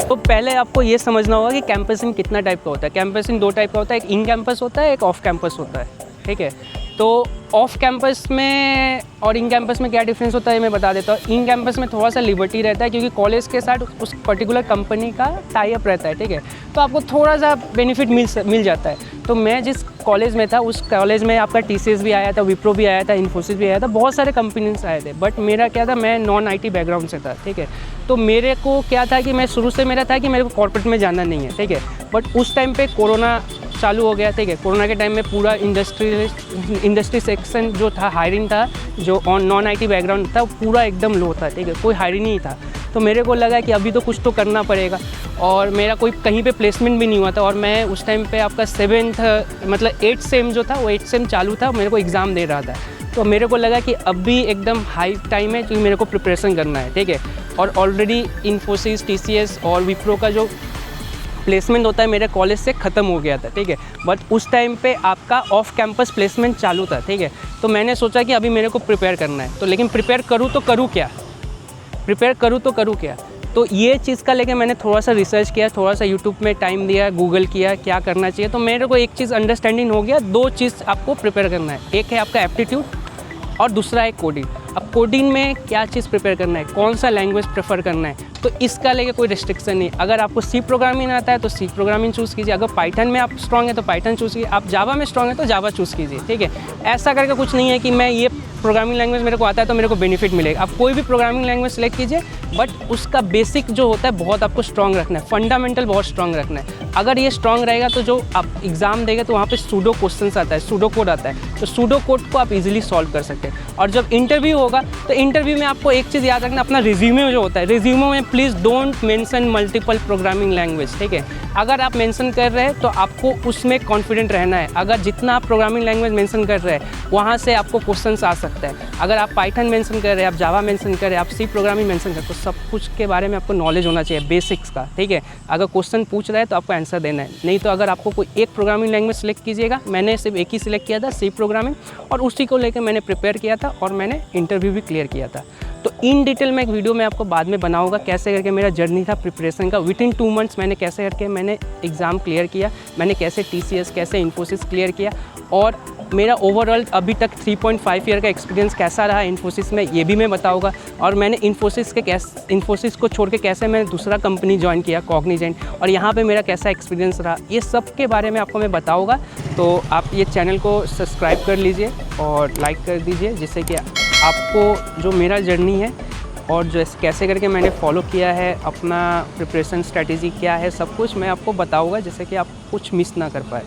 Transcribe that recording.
तो पहले आपको ये समझना होगा कि कैंपसिंग कितना टाइप का होता है। कैंपसिंग 2 टाइप का होता है, एक इन कैंपस होता है, एक ऑफ कैंपस होता है, ठीक है। तो ऑफ कैंपस में और इन कैंपस में क्या डिफरेंस होता है मैं बता देता हूँ। इन कैंपस में थोड़ा सा लिबर्टी रहता है क्योंकि कॉलेज के साथ उस पर्टिकुलर कंपनी का टाई अप रहता है, ठीक है। तो आपको थोड़ा सा बेनिफिट मिल जाता है। तो मैं जिस कॉलेज में था उस कॉलेज में आपका TCS भी आया था, विप्रो भी आया था, इन्फोसिस भी आया था, बहुत सारे कंपनीज आए थे। बट मेरा क्या था, मैं नॉन IT बैकग्राउंड से था, ठीक है। तो मेरे को क्या था कि मैं शुरू से मेरा था कि मेरे को कॉर्पोरेट में जाना नहीं है, ठीक है। बट उस टाइम पे कोरोना चालू हो गया, ठीक है। कोरोना के टाइम में पूरा इंडस्ट्री सेक्शन जो था, हायरिंग था, जो नॉन IT बैकग्राउंड था पूरा एकदम लो था, ठीक है। कोई हायरिंग नहीं था। तो मेरे को लगा कि अभी तो कुछ तो करना पड़ेगा और मेरा कोई कहीं पे प्लेसमेंट भी नहीं हुआ था। और मैं उस टाइम पे आपका 8th सेम जो था वो 8th सेम चालू था, मेरे को एग्ज़ाम दे रहा था। तो मेरे को लगा कि अभी एकदम हाई टाइम है क्योंकि मेरे को प्रिपरेशन करना है, ठीक है। और ऑलरेडी इन्फोसिस, TCS और विप्रो का जो प्लेसमेंट होता है मेरे कॉलेज से ख़त्म हो गया था, ठीक है। बट उस टाइम पे आपका ऑफ कैंपस प्लेसमेंट चालू था, ठीक है। तो मैंने सोचा कि अभी मेरे को प्रिपेयर करना है। तो लेकिन प्रिपेयर करूँ तो करूँ क्या, तो ये चीज़ का लेके मैंने थोड़ा सा रिसर्च किया, थोड़ा सा यूट्यूब में टाइम दिया, गूगल किया क्या करना चाहिए। तो मेरे को एक चीज़ अंडरस्टैंडिंग हो गया, 2 चीज़ आपको प्रिपेयर करना है। एक है आपका एप्टीट्यूड और दूसरा है कोडिंग। अब कोडिंग में क्या चीज़ प्रिपेयर करना है, कौन सा लैंग्वेज प्रेफर करना है, तो इसका लेके कोई रिस्ट्रिक्शन नहीं। अगर आपको C प्रोग्रामिंग आता है तो C प्रोग्रामिंग चूज़ कीजिए, अगर पाइथन में आप स्ट्रॉन्ग है तो पाइथन चूज़ कीजिए, आप जावा में स्ट्रॉन्ग है तो जावा चूज़ कीजिए, ठीक है। ऐसा करके कुछ नहीं है कि मैं ये प्रोग्रामिंग लैंग्वेज मेरे को आता है तो मेरे को बेनिफिट मिलेगा। आप कोई भी प्रोग्रामिंग लैंग्वेज सेलेक्ट कीजिए, बट उसका बेसिक जो होता है बहुत आपको स्ट्रॉन्ग रखना है, फंडामेंटल बहुत स्ट्रॉन्ग रखना है। अगर ये स्ट्रॉन्ग रहेगा तो जो आप एग्ज़ाम देंगे तो वहाँ पे सूडो क्वेश्चंस आता है, सूडो कोड आता है, तो सूडो कोड को आप इजीली सॉल्व कर सकते हैं। और जब इंटरव्यू होगा तो इंटरव्यू में आपको एक चीज़ याद रखना, अपना रिज्यूमे जो होता है, रिज्यूमे में please don't mention multiple programming language, ठीक है। अगर आप मेंशन कर रहे हैं तो आपको उसमें कॉन्फिडेंट रहना है। अगर जितना आप प्रोग्रामिंग लैंग्वेज मेंशन कर रहे हैं वहाँ से आपको क्वेश्चंस आ सकता है। अगर आप पाइथन मेंशन कर रहे हैं, आप जावा मेंशन कर रहे हैं, आप C प्रोग्रामिंग मेंशन कर रहे हैं, तो सब कुछ के बारे में आपको नॉलेज होना चाहिए, बेसिक्स का, ठीक है। अगर क्वेश्चन पूछ रहा है तो आपको आंसर देना है, नहीं तो अगर आपको कोई एक प्रोग्रामिंग लैंग्वेज सेलेक्ट कीजिएगा। मैंने सिर्फ एक ही सिलेक्ट किया था, C प्रोग्रामिंग, और उसी को लेकर मैंने प्रिपेयर किया था और मैंने इंटरव्यू भी क्लियर किया था। तो इन डिटेल में एक वीडियो मैं आपको बाद में बनाऊंगा कैसे करके मेरा जर्नी था प्रिपरेशन का। विद इन 2 मंथ्स मैंने कैसे करके मैंने एग्ज़ाम क्लियर किया, मैंने कैसे TCS, कैसे इन्फोसिस क्लियर किया, और मेरा ओवरऑल अभी तक 3.5 ईयर का एक्सपीरियंस कैसा रहा इन्फोसिस में, ये भी मैं बताऊंगा। और मैंने इन्फोसिस को छोड़ के कैसे मैंने दूसरा कंपनी ज्वाइन किया, कॉग्निजेंट, और यहाँ पे मेरा कैसा एक्सपीरियंस रहा, ये सब के बारे में आपको मैं बताऊँगा। तो आप ये चैनल को सब्सक्राइब कर लीजिए और लाइक कर दीजिए, जिससे कि आपको जो मेरा जर्नी है और जो कैसे करके मैंने फॉलो किया है, अपना प्रिपरेशन स्ट्रेटेजी क्या है, सब कुछ मैं आपको बताऊंगा, जिससे कि आप कुछ मिस ना कर पाए।